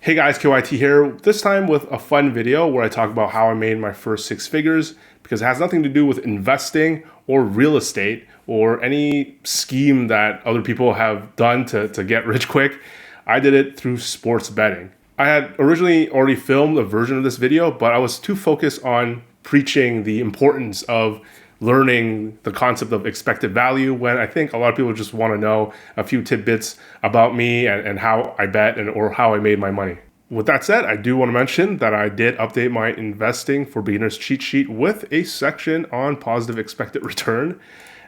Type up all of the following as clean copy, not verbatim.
Hey guys, KYT here, this time with a fun video where I talk about how I made my first 6 figures, because it has nothing to do with investing or real estate or any scheme that other people have done to get rich quick. I did it through sports betting. I had originally already filmed a version of this video, but I was too focused on preaching the importance of learning the concept of expected value, when I think a lot of people just want to know a few tidbits about me and how I bet or how I made my money. With that said, I do want to mention that I did update my investing for beginners cheat sheet with a section on positive expected return.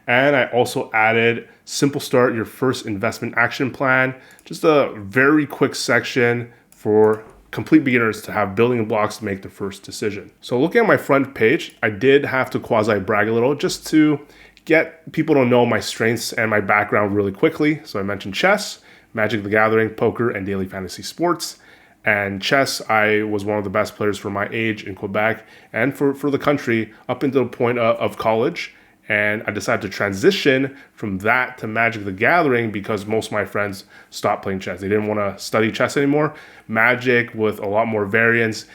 And I also added simple start your first investment action plan, just a very quick section for complete beginners to have building blocks to make the first decision. So looking at my front page, I did have to quasi brag a little just to get people to know my strengths and my background really quickly. So I mentioned chess, Magic the Gathering, poker, and daily fantasy sports. And chess, I was one of the best players for my age in Quebec and for the country up until the point of college. And I decided to transition from that to Magic the Gathering because most of my friends stopped playing chess. They didn't want to study chess anymore. Magic, with a lot more variance,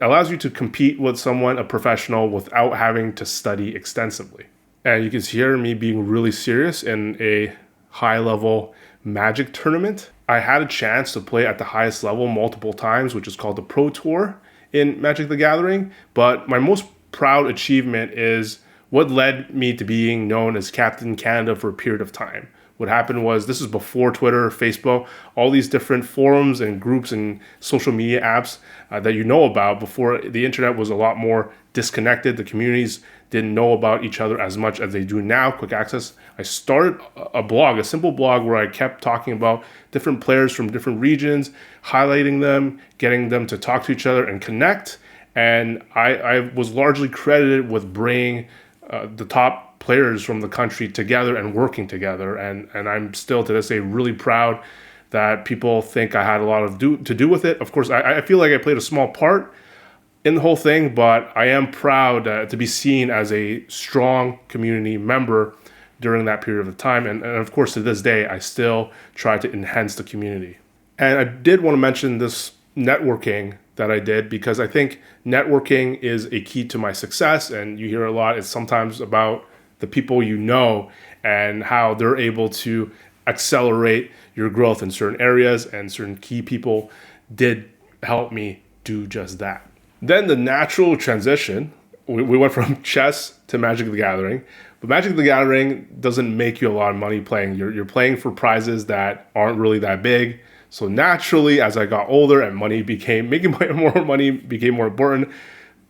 allows you to compete with someone, a professional, without having to study extensively. And you can hear me being really serious in a high-level Magic tournament. I had a chance to play at the highest level multiple times, which is called the Pro Tour in Magic the Gathering. But my most proud achievement is what led me to being known as Captain Canada for a period of time. What happened was, this is before Twitter, Facebook, all these different forums and groups and social media apps that you know about. Before, the internet was a lot more disconnected. The communities didn't know about each other as much as they do now, quick access. I started a blog, a simple blog where I kept talking about different players from different regions, highlighting them, getting them to talk to each other and connect. And I was largely credited with bringing the top players from the country together and working together. And I'm still to this day really proud that people think I had a lot to do with it. Of course, I feel like I played a small part in the whole thing, but I am proud to be seen as a strong community member during that period of time. And of course, to this day, I still try to enhance the community. And I did want to mention this networking that I did, because I think networking is a key to my success. And you hear a lot, it's sometimes about the people you know and how they're able to accelerate your growth in certain areas, and certain key people did help me do just that. Then the natural transition, we went from chess to Magic the Gathering. But Magic the Gathering doesn't make you a lot of money playing. You're playing for prizes that aren't really that big. So naturally, as I got older and making more money became more important,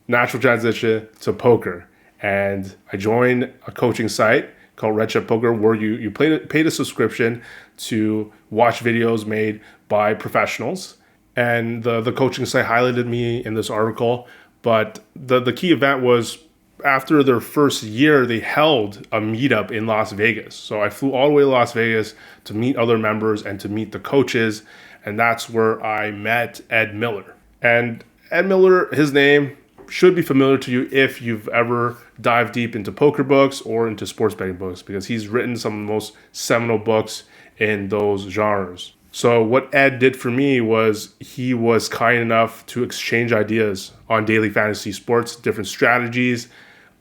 natural transition to poker. And I joined a coaching site called Red Chip Poker, where you paid a subscription to watch videos made by professionals. And the coaching site highlighted me in this article. But the key event was, after their first year, they held a meetup in Las Vegas. So I flew all the way to Las Vegas to meet other members and to meet the coaches. And that's where I met Ed Miller. And Ed Miller, his name should be familiar to you if you've ever dived deep into poker books or into sports betting books, because he's written some of the most seminal books in those genres. So what Ed did for me was, he was kind enough to exchange ideas on daily fantasy sports, different strategies.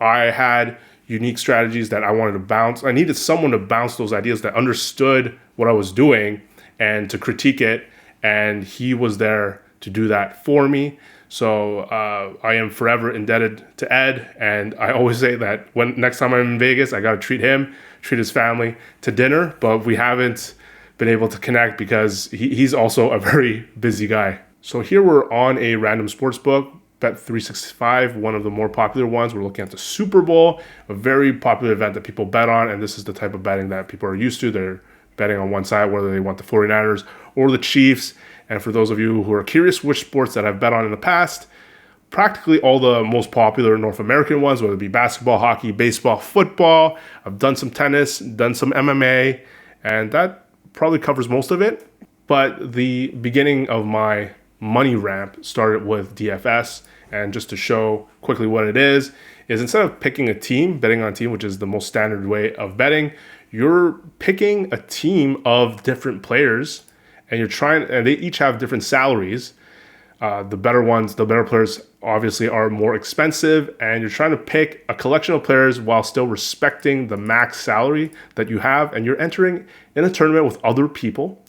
I had unique strategies that I wanted to bounce. I needed someone to bounce those ideas that understood what I was doing and to critique it. And he was there to do that for me. So I am forever indebted to Ed. And I always say that when next time I'm in Vegas, I got to treat his family to dinner. But we haven't been able to connect because he's also a very busy guy. So here we're on a random sports book, Bet365, one of the more popular ones. We're looking at the Super Bowl, a very popular event that people bet on. And this is the type of betting that people are used to. They're betting on one side, whether they want the 49ers or the Chiefs. And for those of you who are curious which sports that I've bet on in the past, practically all the most popular North American ones, whether it be basketball, hockey, baseball, football. I've done some tennis, done some MMA, and that probably covers most of it. But the beginning of my money ramp started with DFS. And just to show quickly what it is instead of picking a team, betting on a team, which is the most standard way of betting, you're picking a team of different players and they each have different salaries. The better players obviously are more expensive, and you're trying to pick a collection of players while still respecting the max salary that you have, and you're entering in a tournament with other people.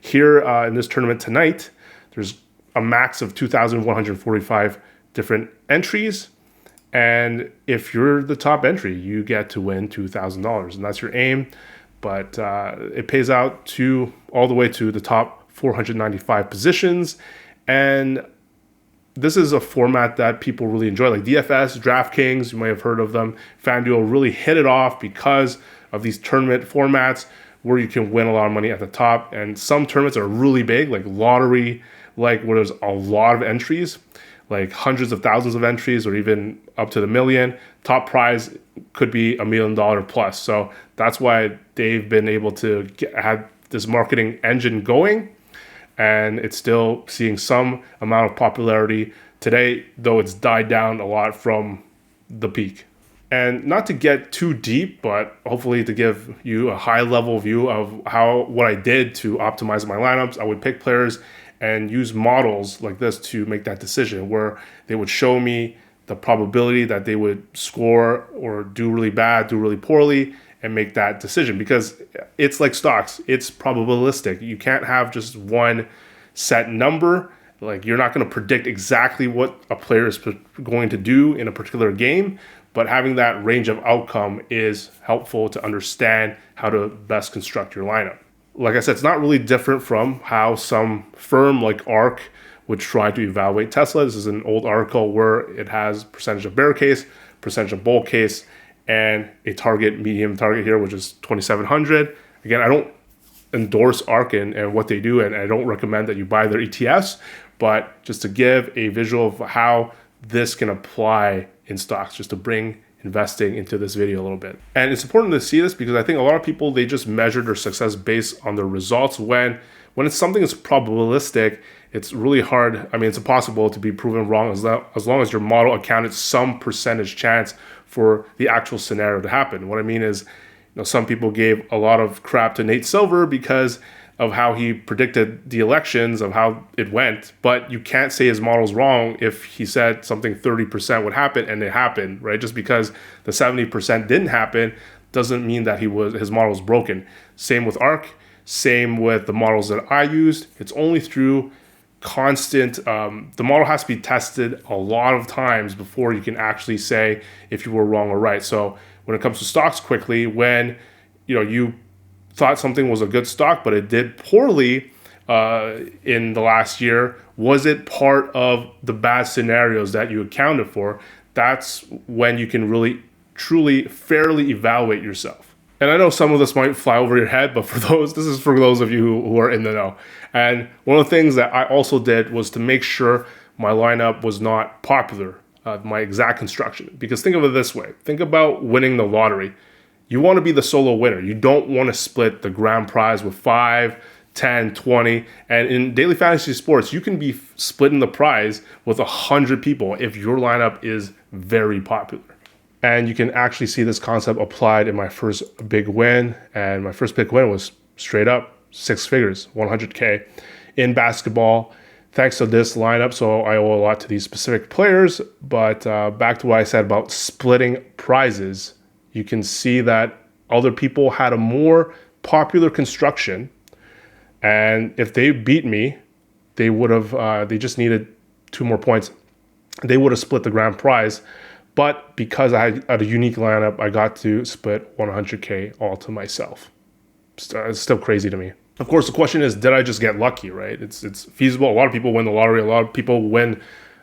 Here in this tournament tonight, there's a max of 2,145 different entries, and if you're the top entry, you get to win $2,000, and that's your aim. But it pays out to all the way to the top 495 positions. And this is a format that people really enjoy, like DFS, DraftKings, you may have heard of them. FanDuel really hit it off because of these tournament formats where you can win a lot of money at the top. And some tournaments are really big, like lottery, like where there's a lot of entries, like hundreds of thousands of entries, or even up to the million. Top prize could be $1 million plus. So that's why they've been able to have this marketing engine going. And it's still seeing some amount of popularity today, though it's died down a lot from the peak. And not to get too deep, but hopefully to give you a high level view of what I did to optimize my lineups. I would pick players and use models like this to make that decision, where they would show me the probability that they would score or do really bad, do really poorly, and make that decision. Because it's like stocks, it's probabilistic. You can't have just one set number. Like, you're not going to predict exactly what a player is going to do in a particular game, but having that range of outcome is helpful to understand how to best construct your lineup. Like I said, it's not really different from how some firm like ARK would try to evaluate Tesla. This is an old article where it has percentage of bear case, percentage of bull case, and a medium target here, which is 2,700. Again, I don't endorse ARK and what they do, and I don't recommend that you buy their ETFs, but just to give a visual of how this can apply in stocks, just to bring investing into this video a little bit. And it's important to see this because I think a lot of people, they just measure their success based on their results. When it's something that's probabilistic, it's really hard. I mean, it's impossible to be proven wrong as long as your model accounted some percentage chance for the actual scenario to happen. What I mean is, some people gave a lot of crap to Nate Silver because of how he predicted the elections, of how it went, but you can't say his model's wrong if he said something 30% would happen and it happened, right? Just because the 70% didn't happen doesn't mean that his model was broken. Same with ARK, same with the models that I used. It's only through constant, the model has to be tested a lot of times before you can actually say if you were wrong or right. So when it comes to stocks, quickly, when you thought something was a good stock, but it did poorly in the last year, was it part of the bad scenarios that you accounted for? That's when you can really, truly, fairly evaluate yourself. And I know some of this might fly over your head, but this is for those of you who are in the know. And one of the things that I also did was to make sure my lineup was not popular, my exact construction. Because think of it this way. Think about winning the lottery. You want to be the solo winner. You don't want to split the grand prize with 5, 10, 20. And in daily fantasy sports, you can be splitting the prize with 100 people if your lineup is very popular. And you can actually see this concept applied in my first big win. And my first big win was straight up 6 figures, 100K in basketball, thanks to this lineup. So I owe a lot to these specific players. But back to what I said about splitting prizes, you can see that other people had a more popular construction. And if they beat me, they would have, they just needed 2 more points. They would have split the grand prize. But because I had a unique lineup, I got to split 100K all to myself. It's still crazy to me. Of course, the question is, did I just get lucky, right? It's feasible. A lot of people win the lottery. A lot of people win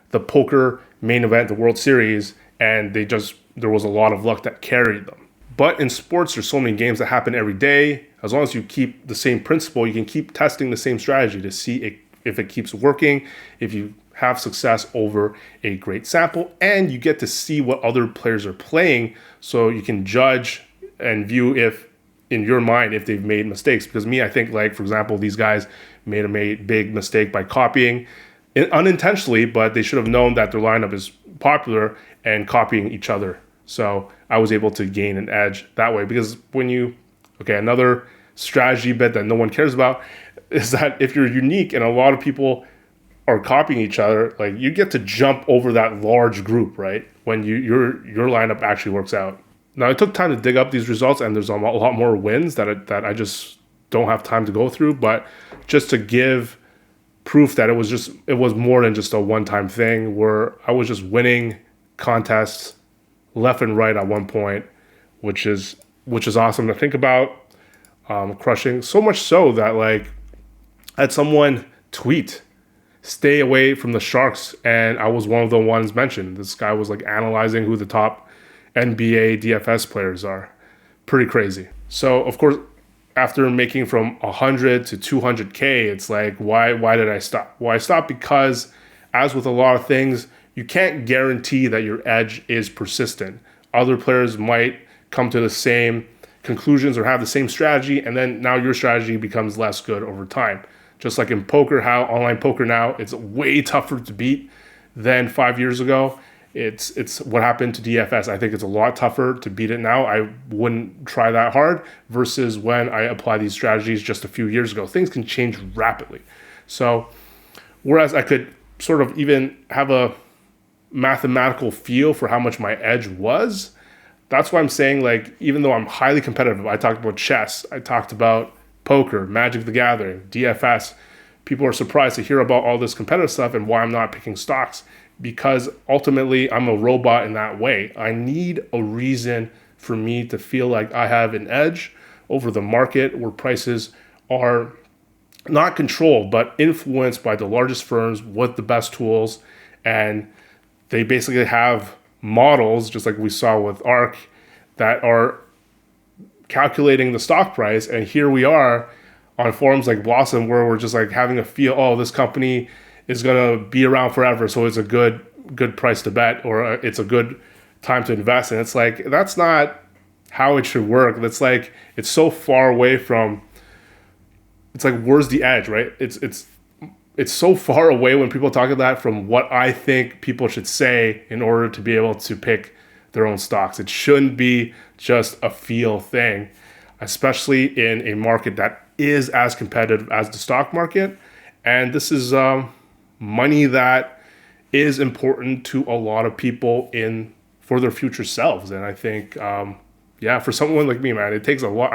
the poker main event, the World Series, and there was a lot of luck that carried them. But in sports, there's so many games that happen every day. As long as you keep the same principle, you can keep testing the same strategy to see if it keeps working, if you have success over a great sample, and you get to see what other players are playing so you can judge and view if, in your mind, if they've made mistakes. Because I think, like, for example, these guys made a big mistake by copying unintentionally, but they should have known that their lineup is popular and copying each other. So I was able to gain an edge that way. Because another strategy bit that no one cares about, is that if you're unique and a lot of people are copying each other, like you get to jump over that large group, right? When your lineup actually works out. Now, it took time to dig up these results, and there's a lot more wins that I just don't have time to go through. But just to give proof that it was more than just a one-time thing, where I was just winning contests left and right at one point, which is awesome to think about. Crushing so much so that like I had someone tweet, "Stay away from the sharks," and I was one of the ones mentioned. This guy was like analyzing who the top NBA DFS players are. Pretty crazy. So of course, after making from 100 to 200K, it's like, why did I stop? Well, I stopped because, as with a lot of things, you can't guarantee that your edge is persistent. Other players might come to the same conclusions or have the same strategy, and then now your strategy becomes less good over time. Just like in poker, how online poker now, it's way tougher to beat than 5 years ago. It's what happened to DFS. I think it's a lot tougher to beat it now. I wouldn't try that hard versus when I applied these strategies just a few years ago. Things can change rapidly. So whereas I could sort of even have a mathematical feel for how much my edge was, that's why I'm saying, like, even though I'm highly competitive, I talked about chess, I talked about poker, Magic the Gathering, DFS. People are surprised to hear about all this competitive stuff and why I'm not picking stocks, because ultimately I'm a robot in that way. I need a reason for me to feel like I have an edge over the market, where prices are not controlled, but influenced by the largest firms with the best tools. And they basically have models, just like we saw with ARK, that are calculating the stock price. And here we are on forums like Blossom, where we're just like having a feel, oh, this company is going to be around forever, so it's a good price to bet, or it's a good time to invest. And it's like, that's not how it should work. That's like, it's so far away from, it's like, where's the edge, right? It's so far away when people talk about that from what I think people should say in order to be able to pick their own stocks. It shouldn't be just a feel thing, especially in a market that is as competitive as the stock market. And this is money that is important to a lot of people for their future selves. And I think, for someone like me, man, it takes a lot.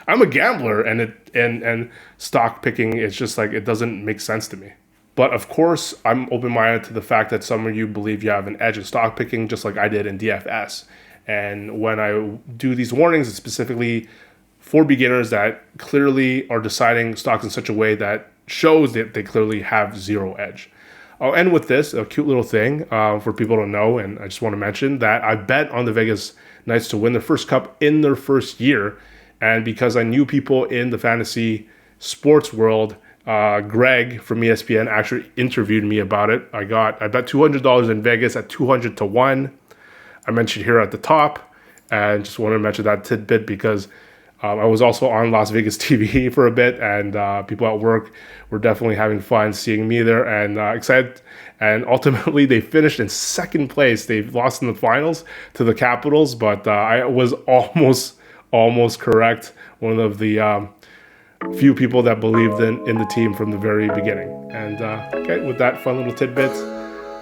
I'm a gambler, and stock picking, it's just like, it doesn't make sense to me. But of course, I'm open-minded to the fact that some of you believe you have an edge in stock picking, just like I did in DFS. And when I do these warnings, it's specifically for beginners that clearly are deciding stocks in such a way that shows that they clearly have zero edge. I'll end with this, a cute little thing for people to know, and I just want to mention that I bet on the Vegas Knights to win their first cup in their first year. And because I knew people in the fantasy sports world, Greg from ESPN actually interviewed me about it. I bet $200 in Vegas at 200 to 1. I mentioned here at the top, and just wanted to mention that tidbit because I was also on Las Vegas TV for a bit, and people at work were definitely having fun seeing me there and excited. And ultimately, they finished in second place. They lost in the finals to the Capitals, but I was almost correct. One of the few people that believed in the team from the very beginning. And okay, with that fun little tidbit,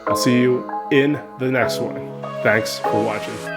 I'll see you in the next one. Thanks for watching.